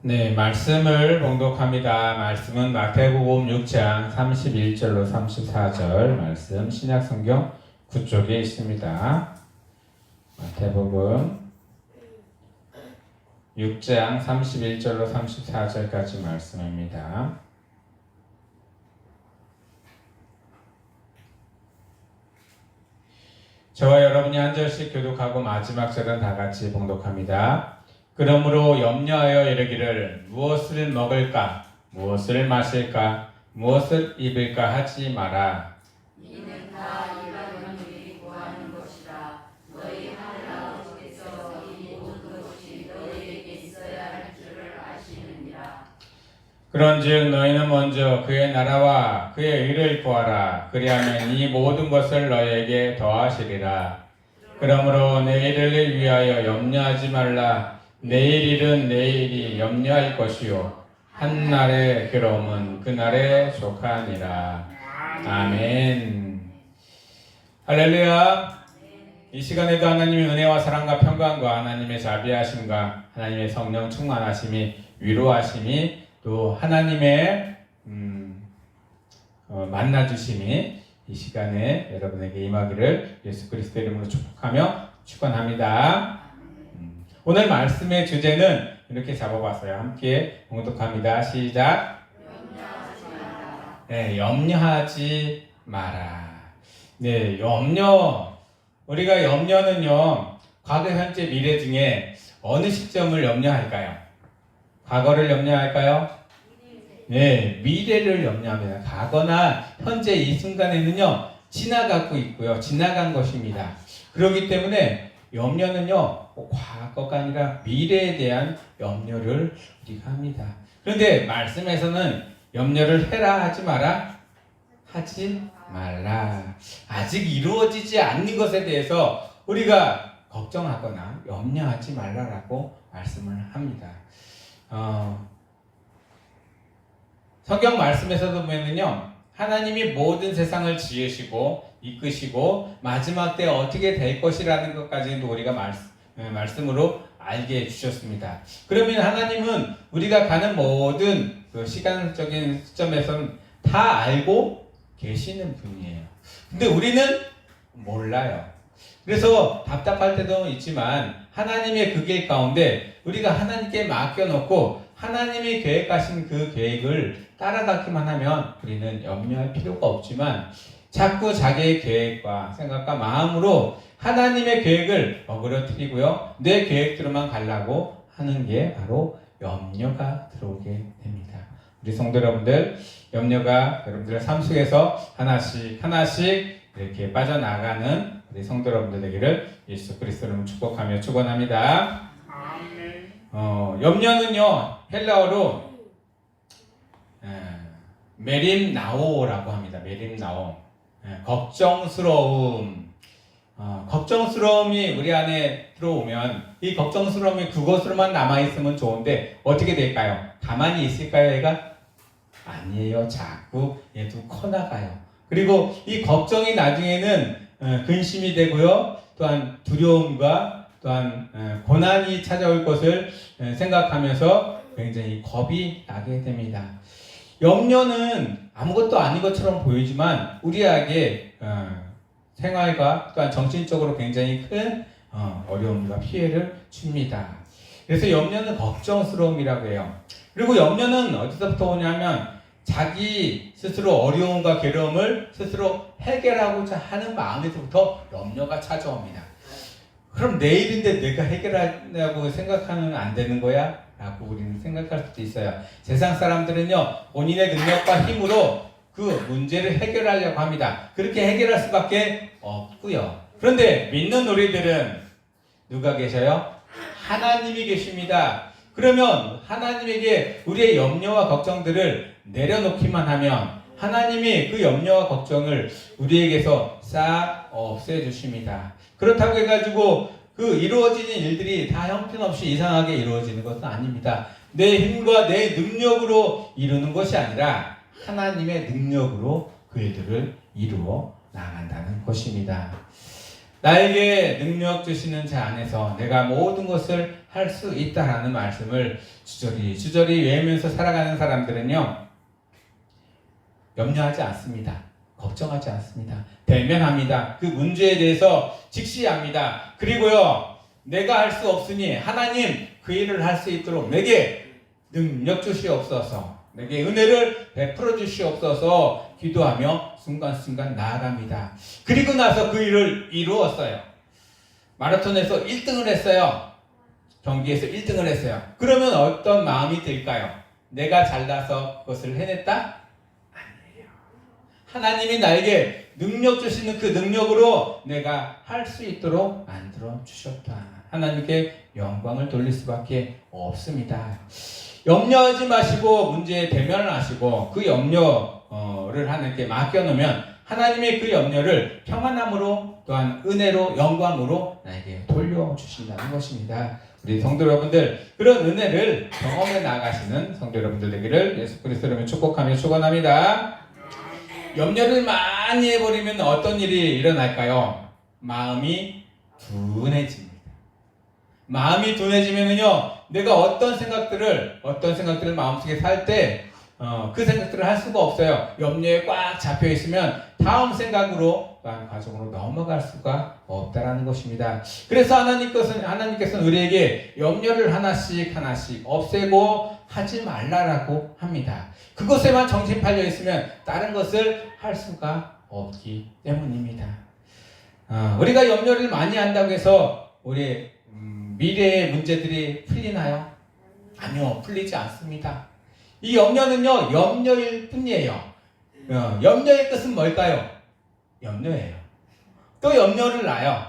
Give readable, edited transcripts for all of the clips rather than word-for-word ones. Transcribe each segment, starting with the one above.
네, 말씀을 봉독합니다. 말씀은 마태복음 6장 31절로 34절 말씀 신약성경 9쪽에 있습니다. 마태복음 6장 31절로 34절까지 말씀입니다. 저와 여러분이 한 절씩 교독하고 마지막 절은 다 같이 봉독합니다. 그러므로 염려하여 이르기를 무엇을 먹을까, 무엇을 마실까, 무엇을 입을까 하지 마라. 이는 다 일하는 구하는 것이라. 너희 하늘 아버지께서 이 모든 것이 너희에게 있어야 할 줄을 아시느니라. 그런즉 너희는 먼저 그의 나라와 그의 의를 구하라. 그리하면 이 모든 것을 너희에게 더하시리라. 그러므로 내일을 위하여 염려하지 말라. 내일 일은 내일이 염려할 것이요 한날의 괴로움은 그날에 족하니라. 아멘. 할렐루야. 이 시간에도 하나님의 은혜와 사랑과 평강과 하나님의 자비하심과 하나님의 성령 충만하심이 위로하심이 또 하나님의 만나주심이 이 시간에 여러분에게 임하기를 예수 그리스도 이름으로 축복하며 축원합니다. 오늘 말씀의 주제는 이렇게 잡아봤어요. 함께 봉독합니다. 시작. 염려하지 마라. 네, 염려하지 마라. 네, 우리가 염려는요, 과거, 현재, 미래 중에 어느 시점을 염려할까요? 과거를 염려할까요? 네, 미래를 염려합니다. 과거나 현재 이 순간에는요, 지나가고 있고요. 지나간 것입니다. 그렇기 때문에 염려는요, 과거가 아니라 미래에 대한 염려를 우리가 합니다. 그런데 말씀에서는 염려를 해라 하지 마라 하지 말라. 아직 이루어지지 않는 것에 대해서 우리가 걱정하거나 염려하지 말라라고 말씀을 합니다. 성경 말씀에서도 보면요, 하나님이 모든 세상을 지으시고 이끄시고 마지막 때 어떻게 될 것이라는 것까지도 우리가 말씀으로 알게 해주셨습니다. 그러면 하나님은 우리가 가는 모든 그 시간적인 시점에서는 다 알고 계시는 분이에요. 근데 우리는 몰라요. 그래서 답답할 때도 있지만 하나님의 그 계획 가운데 우리가 하나님께 맡겨놓고 하나님이 계획하신 그 계획을 따라가기만 하면 우리는 염려할 필요가 없지만 자꾸 자기의 계획과 생각과 마음으로 하나님의 계획을 어그러뜨리고요, 내 계획대로만 가려고 하는 게 바로 염려가 들어오게 됩니다. 우리 성도 여러분들, 염려가 여러분들의 삶 속에서 하나씩 이렇게 빠져나가는 우리 성도 여러분들 되기를 예수 그리스도로 축복하며 축원합니다. 염려는요, 헬라어로 메림나오라고 합니다. 메림나오. 걱정스러움. 걱정스러움이 우리 안에 들어오면 이 걱정스러움이 그것으로만 남아있으면 좋은데 어떻게 될까요? 가만히 있을까요, 얘가? 아니에요. 자꾸 얘도 커나가요. 그리고 이 걱정이 나중에는 근심이 되고요, 또한 두려움과 또한 고난이 찾아올 것을 생각하면서 굉장히 겁이 나게 됩니다. 염려는 아무것도 아닌 것처럼 보이지만 우리에게 생활과 또한 정신적으로 굉장히 큰 어려움과 피해를 줍니다. 그래서 염려는 걱정스러움이라고 해요. 그리고 염려는 어디서부터 오냐면 자기 스스로 어려움과 괴로움을 스스로 해결하고자 하는 마음에서부터 염려가 찾아옵니다. 그럼 내일인데 내가 해결하려고 생각하면 안 되는 거야? 라고 우리는 생각할 수도 있어요. 세상 사람들은요, 본인의 능력과 힘으로 그 문제를 해결하려고 합니다. 그렇게 해결할 수밖에 없고요. 그런데 믿는 우리들은 누가 계셔요? 하나님이 계십니다. 그러면 하나님에게 우리의 염려와 걱정들을 내려놓기만 하면 하나님이 그 염려와 걱정을 우리에게서 싹 없애주십니다. 그렇다고 해가지고 그 이루어지는 일들이 다 형편없이 이상하게 이루어지는 것은 아닙니다. 내 힘과 내 능력으로 이루는 것이 아니라 하나님의 능력으로 그 일들을 이루어 나간다는 것입니다. 나에게 능력 주시는 자 안에서 내가 모든 것을 할 수 있다라는 말씀을 주저리 외우면서 살아가는 사람들은요, 염려하지 않습니다. 걱정하지 않습니다. 대면합니다. 그 문제에 대해서 직시합니다. 그리고요, 내가 할 수 없으니 하나님 그 일을 할 수 있도록 내게 능력 주시옵소서, 내게 은혜를 베풀어 주시옵소서 기도하며 순간순간 나아갑니다. 그리고 나서 그 일을 이루었어요. 마라톤에서 1등을 했어요. 경기에서 1등을 했어요. 그러면 어떤 마음이 들까요? 내가 잘나서 그것을 해냈다? 아니에요. 하나님이 나에게 능력 주시는 그 능력으로 내가 할 수 있도록 만들어 주셨다. 하나님께 영광을 돌릴 수밖에 없습니다. 염려하지 마시고 문제에 대면을 하시고 그 염려를 하나님께 맡겨놓으면 하나님의 그 염려를 평안함으로 또한 은혜로 영광으로 나에게 돌려주신다는 것입니다. 우리 성도 여러분들, 그런 은혜를 경험해 나가시는 성도 여러분들 되기를 예수 그리스도로 축복하며 축원합니다. 염려를 많이 해버리면 어떤 일이 일어날까요? 마음이 둔해집니다. 마음이 둔해지면은요, 내가 어떤 생각들을 마음속에 살 때 그 생각들을 할 수가 없어요. 염려에 꽉 잡혀 있으면 다음 생각으로 또한 과정으로 넘어갈 수가 없다라는 것입니다. 그래서 하나님께서는 우리에게 염려를 하나씩 없애고 하지 말라라고 합니다. 그것에만 정신 팔려 있으면 다른 것을 할 수가 없기 때문입니다. 우리가 염려를 많이 한다고 해서 우리 미래의 문제들이 풀리나요? 아니요, 풀리지 않습니다. 이 염려는요, 염려일 뿐이에요. 염려의 뜻은 뭘까요? 염려예요. 또 염려를 놔요.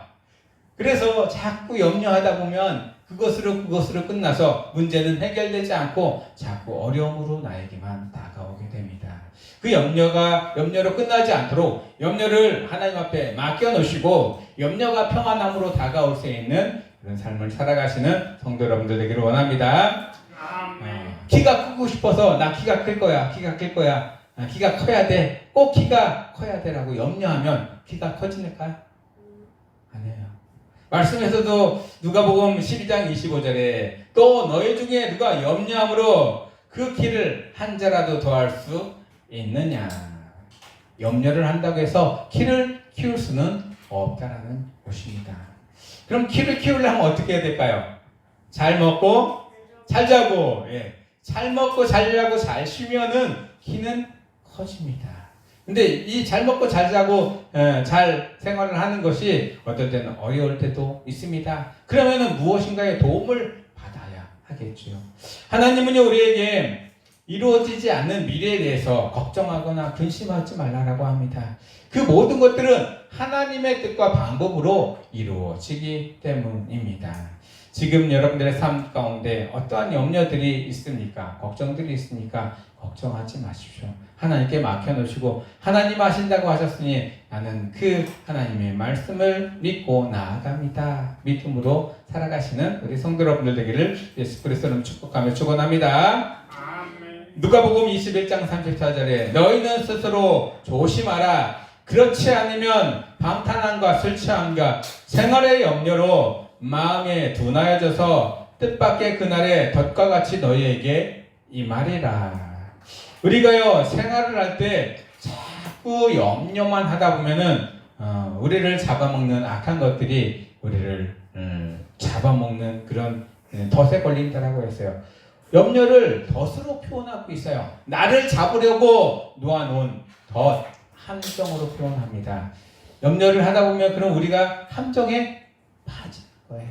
그래서 자꾸 염려하다 보면 그것으로 끝나서 문제는 해결되지 않고 자꾸 어려움으로 나에게만 다가오게 됩니다. 그 염려로 끝나지 않도록 염려를 하나님 앞에 맡겨놓으시고 염려가 평안함으로 다가올 수 있는 그런 삶을 살아가시는 성도 여러분들 되기를 원합니다. 키가 크고 싶어서 나 키가 클 거야. 키가 커야 돼. 꼭 키가 커야 되라고 염려하면 키가 커지니까요? 아니에요. 말씀에서도 누가복음 12장 25절에 또 너희 중에 누가 염려함으로 그 키를 한 자라도 더할 수 있느냐. 염려를 한다고 해서 키를 키울 수는 없다라는 것입니다. 그럼 키를 키우려면 어떻게 해야 될까요? 잘 먹고 잘 자고, 잘 먹고 잘 자고 잘 쉬면은 키는 커집니다. 근데 이 잘 먹고 잘 자고 잘 생활을 하는 것이 어떨 때는 어려울 때도 있습니다. 그러면은 무엇인가의 도움을 받아야 하겠죠. 하나님은요, 우리에게 이루어지지 않는 미래에 대해서 걱정하거나 근심하지 말라라고 합니다. 그 모든 것들은 하나님의 뜻과 방법으로 이루어지기 때문입니다. 지금 여러분들의 삶 가운데 어떠한 염려들이 있습니까? 걱정들이 있습니까? 걱정하지 마십시오. 하나님께 맡겨놓으시고 하나님 하신다고 하셨으니 나는 그 하나님의 말씀을 믿고 나아갑니다. 믿음으로 살아가시는 우리 성도 여러분들 되기를 예수 그리스도는 축복하며 축원합니다. 누가복음 21장 34절에 너희는 스스로 조심하라. 그렇지 않으면 방탕함과 술 취함과 생활의 염려로 마음에 둔하여져서 뜻밖의 그날에 덫과 같이 너희에게 임하리라. 우리가요, 생활을 할 때 자꾸 염려만 하다 보면은 우리를 잡아먹는 악한 것들이 우리를 잡아먹는 그런 덫에 걸린다라고 했어요. 염려를 덫으로 표현하고 있어요. 나를 잡으려고 놓아놓은 덫, 함정으로 표현합니다. 염려를 하다 보면 그럼 우리가 함정에 빠질 거예요.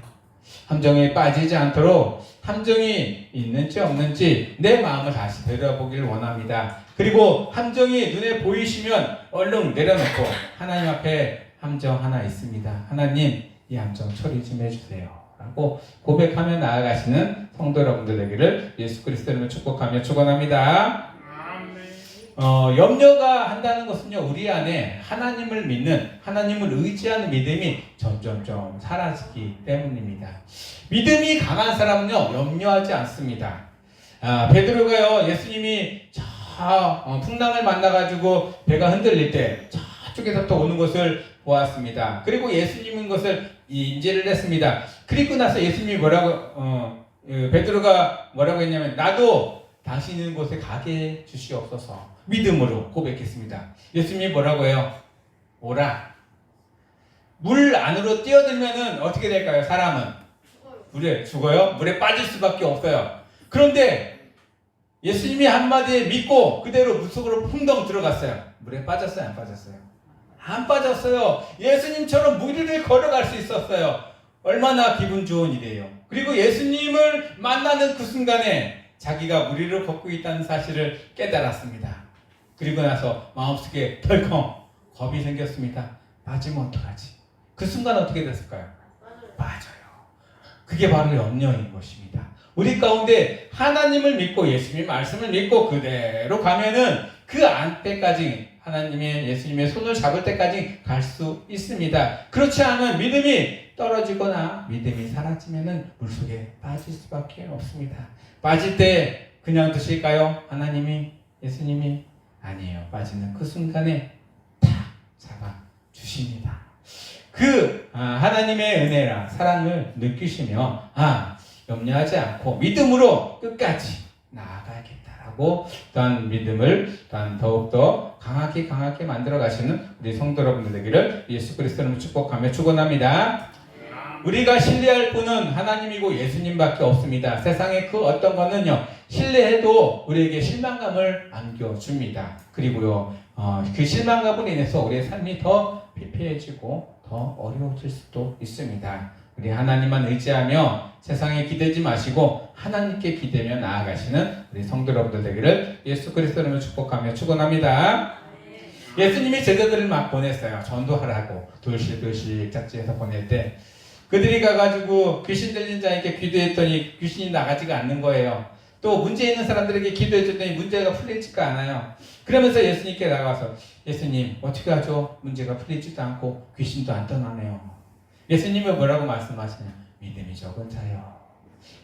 함정에 빠지지 않도록 함정이 있는지 없는지 내 마음을 다시 되돌아보기를 원합니다. 그리고 함정이 눈에 보이시면 얼른 내려놓고 하나님 앞에 함정 하나 있습니다. 하나님, 이 함정 처리 좀 해주세요. 라고 고백하며 나아가시는 성도 여러분들 되기를 예수 그리스도로 축복하며 축원합니다. 염려가 한다는 것은요, 우리 안에 하나님을 믿는, 하나님을 의지하는 믿음이 점점점 사라지기 때문입니다. 믿음이 강한 사람은요, 염려하지 않습니다. 베드로가요, 예수님이 풍랑을 만나가지고 배가 흔들릴 때 저쪽에서 또 오는 것을 보았습니다. 그리고 예수님인 것을 인지를 했습니다. 그리고 나서 예수님이 베드로가 뭐라고 했냐면 나도 당신 있는 곳에 가게 주시옵소서 믿음으로 고백했습니다. 예수님이 뭐라고 해요? 오라. 물 안으로 뛰어들면은 어떻게 될까요? 사람은 물에 죽어요? 물에 빠질 수밖에 없어요. 그런데 예수님이 한마디에 믿고 그대로 물속으로 풍덩 들어갔어요. 물에 빠졌어요? 안 빠졌어요? 안 빠졌어요. 예수님처럼 무리를 걸어갈 수 있었어요. 얼마나 기분 좋은 일이에요. 그리고 예수님을 만나는 그 순간에 자기가 무리를 걷고 있다는 사실을 깨달았습니다. 그리고 나서 마음속에 덜컹 겁이 생겼습니다. 빠지면 어떡하지? 그 순간 어떻게 됐을까요? 빠져요. 그게 바로 염려인 것입니다. 우리 가운데 하나님을 믿고 예수님의 말씀을 믿고 그대로 가면은 그 안때까지 하나님의 예수님의 손을 잡을 때까지 갈 수 있습니다. 그렇지 않으면 믿음이 떨어지거나 믿음이 사라지면은 물속에 빠질 수밖에 없습니다. 빠질 때 그냥 두실까요? 하나님이 예수님이 아니에요. 빠지는 그 순간에 탁 잡아 주십니다. 하나님의 은혜랑 사랑을 느끼시며 염려하지 않고 믿음으로 끝까지 나아가야겠다라고 또한 믿음을 또한 더욱더 강하게 만들어 가시는 우리 성도 여러분들 되기를 예수 그리스도로 축복하며 축원합니다. 우리가 신뢰할 분은 하나님이고 예수님밖에 없습니다. 세상의 그 어떤 거는요 신뢰해도 우리에게 실망감을 안겨줍니다. 그리고요 그 실망감으로 인해서 우리의 삶이 더 피폐해지고 더 어려워질 수도 있습니다. 우리 하나님만 의지하며 세상에 기대지 마시고 하나님께 기대며 나아가시는 우리 성도 여러분들 되기를 예수 그리스도로 축복하며 축원합니다. 예수님이 제자들을 막 보냈어요. 전도하라고 돌씩 짝지에서 보낼 때 그들이 가가지고 귀신 들린 자에게 기도했더니 귀신이 나가지가 않는 거예요. 또 문제 있는 사람들에게 기도해줬더니 문제가 풀리지가 않아요. 그러면서 예수님께 나가서 예수님 어떻게 하죠? 문제가 풀리지도 않고 귀신도 안 떠나네요. 예수님은 뭐라고 말씀하시냐? 믿음이 적은 자요.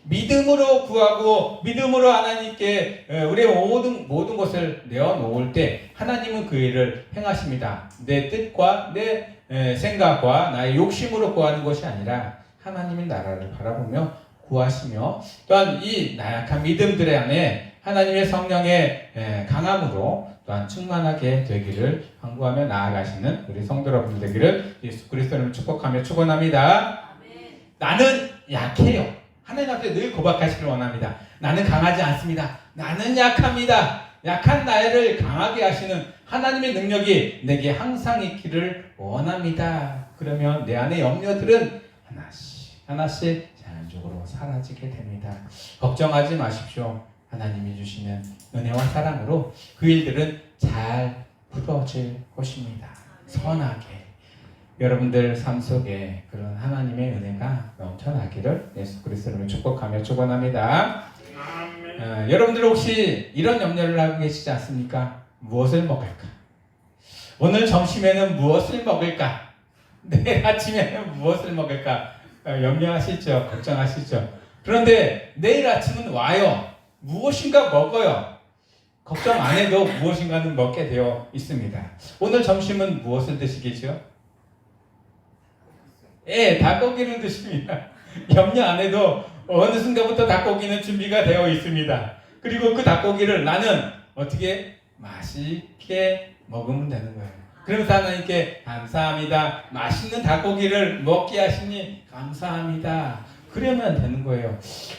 믿음으로 구하고 믿음으로 하나님께 우리의 모든 것을 내어놓을 때 하나님은 그 일을 행하십니다. 내 뜻과 내 생각과 나의 욕심으로 구하는 것이 아니라 하나님의 나라를 바라보며 구하시며 또한 이 나약한 믿음들 안에 하나님의 성령의 강함으로 또한 충만하게 되기를 간구하며 나아가시는 우리 성도 여러분 되기를 예수 그리스도를 축복하며 축원합니다. 나는 약해요. 하나님 앞에 늘 고백하시길 원합니다. 나는 강하지 않습니다. 나는 약합니다. 약한 나를 강하게 하시는 하나님의 능력이 내게 항상 있기를 원합니다. 그러면 내 안의 염려들은 하나씩 자연적으로 사라지게 됩니다. 걱정하지 마십시오. 하나님이 주시는 은혜와 사랑으로 그 일들은 잘 풀어질 것입니다. 선하게 여러분들 삶 속에 그런 하나님의 은혜가 넘쳐나기를 예수 그리스도로 축복하며 축원합니다. 여러분들 혹시 이런 염려를 하고 계시지 않습니까? 무엇을 먹을까? 오늘 점심에는 무엇을 먹을까? 내일 아침에는 무엇을 먹을까? 염려하시죠? 걱정하시죠? 그런데 내일 아침은 와요. 무엇인가 먹어요. 걱정 안 해도 무엇인가는 먹게 되어 있습니다. 오늘 점심은 무엇을 드시겠죠? 닭고기를 드십니다. 염려 안 해도 어느 순간부터 닭고기는 준비가 되어 있습니다. 그리고 그 닭고기를 나는 어떻게 맛있게 먹으면 되는 거예요. 그러면서 하나님께 감사합니다. 맛있는 닭고기를 먹게 하시니 감사합니다. 그러면 되는 거예요.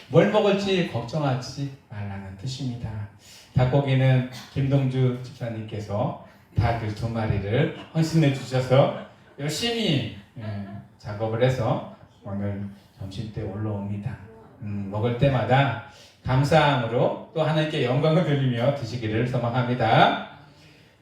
뭘 먹을지 걱정하지 말라는 뜻입니다. 닭고기는 김동주 집사님께서 닭을 2마리를 헌신해 주셔서 열심히 작업을 해서 오늘 점심때 올라옵니다. 먹을 때마다 감사함으로 또 하나님께 영광을 돌리며 드시기를 소망합니다.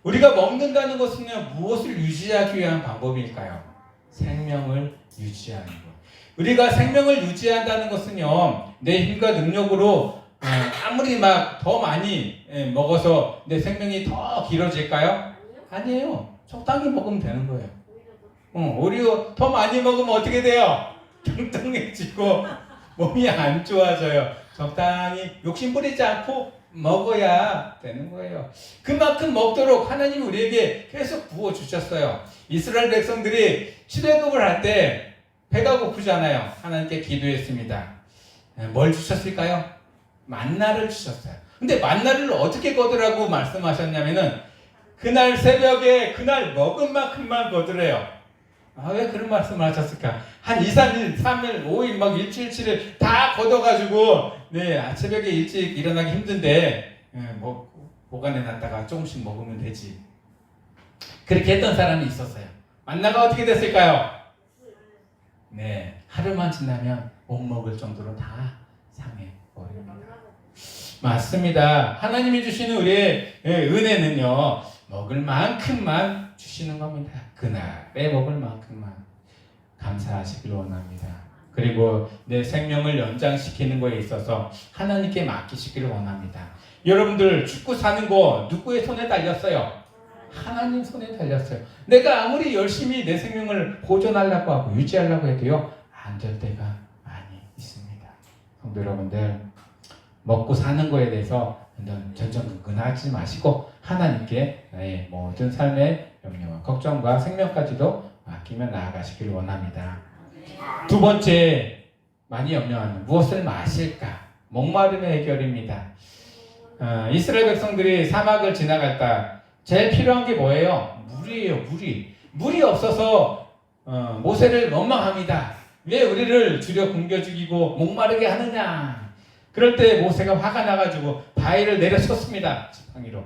우리가 먹는다는 것은요, 무엇을 유지하기 위한 방법일까요? 생명을 유지하는 것. 우리가 생명을 유지한다는 것은요, 내 힘과 능력으로 아무리 막 더 많이 먹어서 내 생명이 더 길어질까요? 아니에요. 적당히 먹으면 되는 거예요. 오히려 더 많이 먹으면 어떻게 돼요? 뚱뚱해지고 몸이 안 좋아져요. 적당히 욕심 부리지 않고 먹어야 되는 거예요. 그만큼 먹도록 하나님이 우리에게 계속 부어주셨어요. 이스라엘 백성들이 출애굽을 할 때 배가 고프잖아요. 하나님께 기도했습니다. 뭘 주셨을까요? 만나를 주셨어요. 근데 만나를 어떻게 거두라고 말씀하셨냐면은 그날 새벽에 그날 먹은 만큼만 거두래요. 왜 그런 말씀을 하셨을까? 한 2, 3일, 3일, 5일, 막 일주일, 7일 다 걷어가지고 새벽에 일찍 일어나기 힘든데 보관해놨다가 조금씩 먹으면 되지. 그렇게 했던 사람이 있었어요. 만나가 어떻게 됐을까요? 하루만 지나면 못 먹을 정도로 다 상해버립니다. 맞습니다. 하나님이 주시는 우리의 은혜는요, 먹을 만큼만 주시는 겁니다. 그날에 먹을 만큼만 감사하시길 원합니다. 그리고 내 생명을 연장시키는 것에 있어서 하나님께 맡기시기를 원합니다. 여러분들 축구 사는 거 누구의 손에 달렸어요? 하나님 손에 달렸어요. 내가 아무리 열심히 내 생명을 보존하려고 하고 유지하려고 해도요, 안 될 때가 많이 있습니다. 성도 여러분들, 먹고 사는 거에 대해서 전전긍긍하지 마시고 하나님께 나의 모든 삶의 염려와 걱정과 생명까지도 맡기며 나아가시길 원합니다. 두 번째, 많이 염려하는 무엇을 마실까? 목마름의 해결입니다. 이스라엘 백성들이 사막을 지나갔다. 제일 필요한 게 뭐예요? 물이에요. 물이 없어서 모세를 원망합니다. 왜 우리를 주려 굶겨 죽이고 목마르게 하느냐? 그럴 때 모세가 화가 나가지고 바위를 내려쳤습니다. 지팡이로.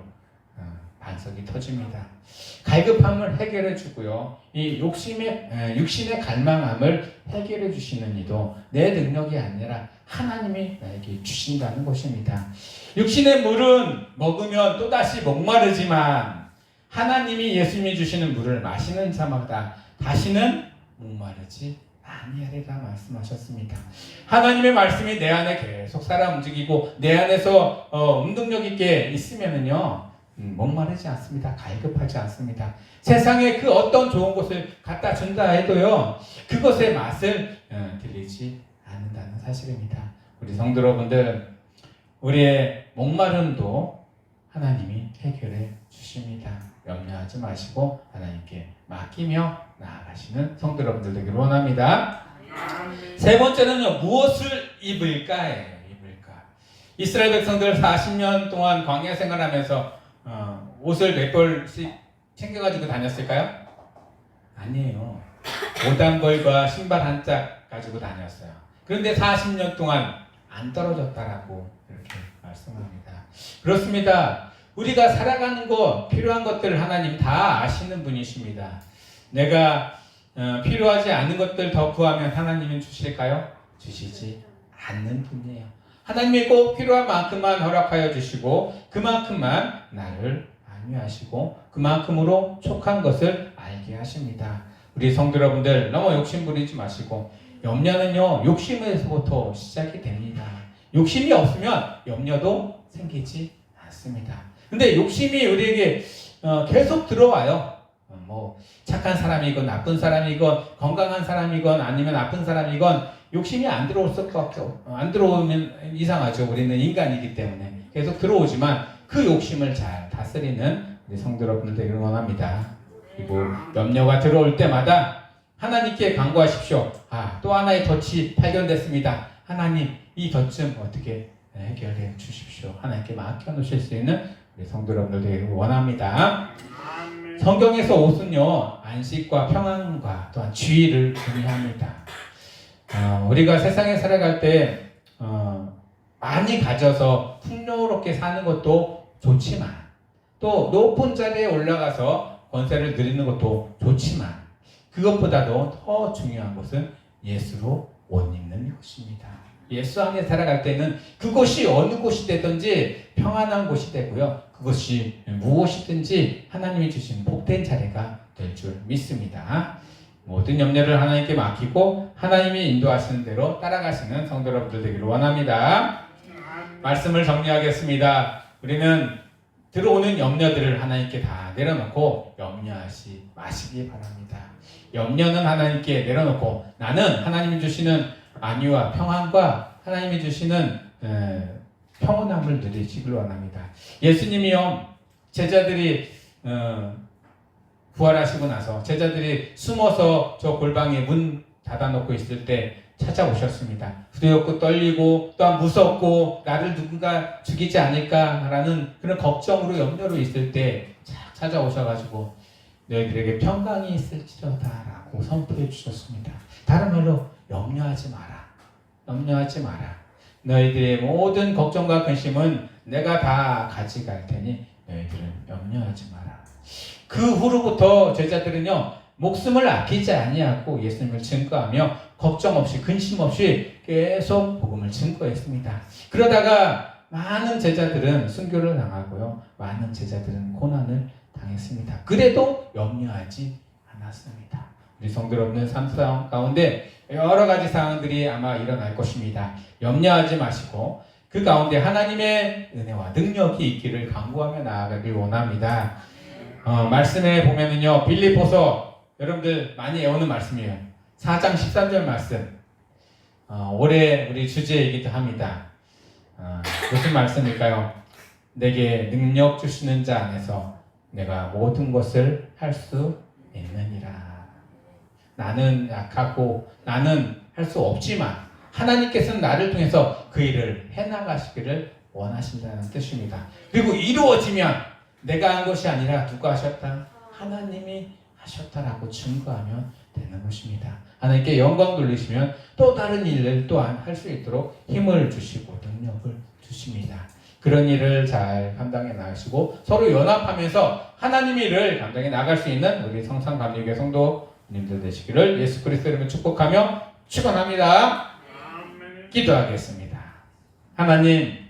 반석이 터집니다. 갈급함을 해결해 주고요. 이 육신의 갈망함을 해결해 주시는 이도 내 능력이 아니라 하나님이 나에게 주신다는 것입니다. 육신의 물은 먹으면 또다시 목마르지만 하나님이 예수님이 주시는 물을 마시는 자마다 다시는 목마르지 아니하리라 말씀하셨습니다. 하나님의 말씀이 내 안에 계속 살아 움직이고 내 안에서 운동력 있게 있으면은요, 목마르지 않습니다. 갈급하지 않습니다. 세상에 그 어떤 좋은 것을 갖다 준다 해도요, 그것의 맛을 들리지 않는다는 사실입니다. 우리 성도 여러분들, 우리의 목마름도 하나님이 해결해 주십니다. 염려하지 마시고 하나님께 맡기며 나아가시는 성도 여러분들 되기를 원합니다. 세 번째는요, 무엇을 입을까예요. 이스라엘 백성들 40년 동안 광야 생활하면서 옷을 몇 벌씩 챙겨가지고 다녔을까요? 아니에요. 옷 한 벌과 신발 한 짝 가지고 다녔어요. 그런데 40년 동안 안 떨어졌다라고 이렇게 말씀합니다. 그렇습니다. 우리가 살아가는 거, 필요한 것들 하나님 다 아시는 분이십니다. 내가 필요하지 않은 것들 더 구하면 하나님은 주실까요? 주시지 않는 분이에요. 하나님이 꼭 필요한 만큼만 허락하여 주시고 그만큼만 나를 안위하시고 그만큼으로 촉한 것을 알게 하십니다. 우리 성도 여러분들, 너무 욕심 부리지 마시고, 염려는요, 욕심에서부터 시작이 됩니다. 욕심이 없으면 염려도 생기지 않습니다. 근데 욕심이 우리에게 계속 들어와요. 착한 사람이건 나쁜 사람이건 건강한 사람이건 아니면 나쁜 사람이건 욕심이 안 들어올 수밖에 안 들어오면 이상하죠. 우리는 인간이기 때문에 계속 들어오지만 그 욕심을 잘 다스리는 우리 성도 여러분들 되기를 원합니다. 그리고 염려가 들어올 때마다 하나님께 간구하십시오. 또 하나의 덫이 발견됐습니다. 하나님, 이 덫좀 어떻게 해결해 주십시오. 하나님께 맡겨놓으실 수 있는 우리 성도 여러분들 되기를 원합니다. 성경에서 옷은요, 안식과 평안과 또한 주의를 의미합니다. 우리가 세상에 살아갈 때 많이 가져서 풍요롭게 사는 것도 좋지만, 또 높은 자리에 올라가서 권세를 누리는 것도 좋지만, 그것보다도 더 중요한 것은 예수로 옷 입는 것입니다. 예수 안에 살아갈 때는 그곳이 어느 곳이 되든지 평안한 곳이 되고요, 그것이 무엇이든지 하나님이 주신 복된 자리가 될 줄 믿습니다. 모든 염려를 하나님께 맡기고 하나님이 인도하시는 대로 따라가시는 성도 여러분들 되기를 원합니다. 말씀을 정리하겠습니다. 우리는 들어오는 염려들을 하나님께 다 내려놓고 염려하지 마시기 바랍니다. 염려는 하나님께 내려놓고 나는 하나님이 주시는 안위와 평안과 하나님이 주시는 평온함을 누리시길 원합니다. 예수님이요, 제자들이 부활하시고 나서 제자들이 숨어서 저 골방에 문 닫아놓고 있을 때 찾아오셨습니다. 두렵고 떨리고 또한 무섭고 나를 누군가 죽이지 않을까라는 그런 걱정으로 염려로 있을 때 찾아오셔가지고 너희들에게 평강이 있을지로다라고 선포해 주셨습니다. 다른 말로 염려하지 마라. 염려하지 마라. 너희들의 모든 걱정과 근심은 내가 다 가져갈 테니 너희들은 염려하지 마라. 그 후로부터 제자들은요, 목숨을 아끼지 아니하고 예수님을 증거하며 걱정 없이 근심 없이 계속 복음을 증거했습니다. 그러다가 많은 제자들은 순교를 당하고요, 많은 제자들은 고난을 당했습니다. 그래도 염려하지 않았습니다. 우리 성도 여러분의 삶 가운데 여러 가지 상황들이 아마 일어날 것입니다. 염려하지 마시고 그 가운데 하나님의 은혜와 능력이 있기를 간구하며 나아가길 원합니다. 말씀에 보면은요, 빌립보서 여러분들 많이 외우는 말씀이에요. 4장 13절 말씀. 올해 우리 주제이기도 합니다. 무슨 말씀일까요? 내게 능력 주시는 자 안에서 내가 모든 것을 할 수 있느니라. 나는 약하고 나는 할 수 없지만 하나님께서는 나를 통해서 그 일을 해나가시기를 원하신다는 뜻입니다. 그리고 이루어지면 내가 한 것이 아니라 누가 하셨다? 하나님이 하셨다라고 증거하면 되는 것입니다. 하나님께 영광 돌리시면 또 다른 일을 또한 할 수 있도록 힘을 주시고 능력을 주십니다. 그런 일을 잘 감당해 나가시고 서로 연합하면서 하나님의 일을 감당해 나갈 수 있는 우리 성산감리교회 성도님들 되시기를 예수 그리스도 이름으로 축복하며 축원합니다. 기도하겠습니다. 하나님,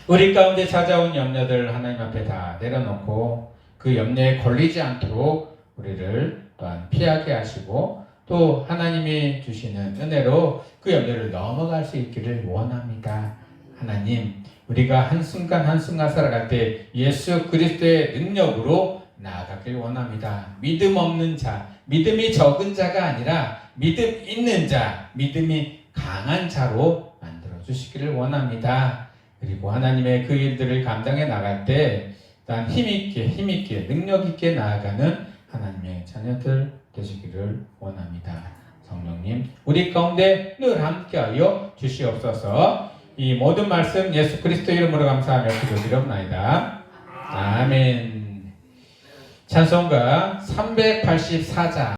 우리 가운데 찾아온 염려들 하나님 앞에 다 내려놓고 그 염려에 걸리지 않도록 우리를 또한 피하게 하시고 또 하나님이 주시는 은혜로 그 염려를 넘어갈 수 있기를 원합니다. 하나님, 우리가 한순간 한순간 살아갈 때 예수 그리스도의 능력으로 나아가길 원합니다. 믿음 없는 자, 믿음이 적은 자가 아니라 믿음 있는 자, 믿음이 강한 자로 만들어 주시기를 원합니다. 그리고 하나님의 그 일들을 감당해 나갈 때 일단 힘있게 능력있게 나아가는 하나님의 자녀들 되시기를 원합니다. 성령님, 우리 가운데 늘 함께하여 주시옵소서. 이 모든 말씀 예수 그리스도 이름으로 감사하며 기도드리옵나이다. 아멘. 찬송가 384장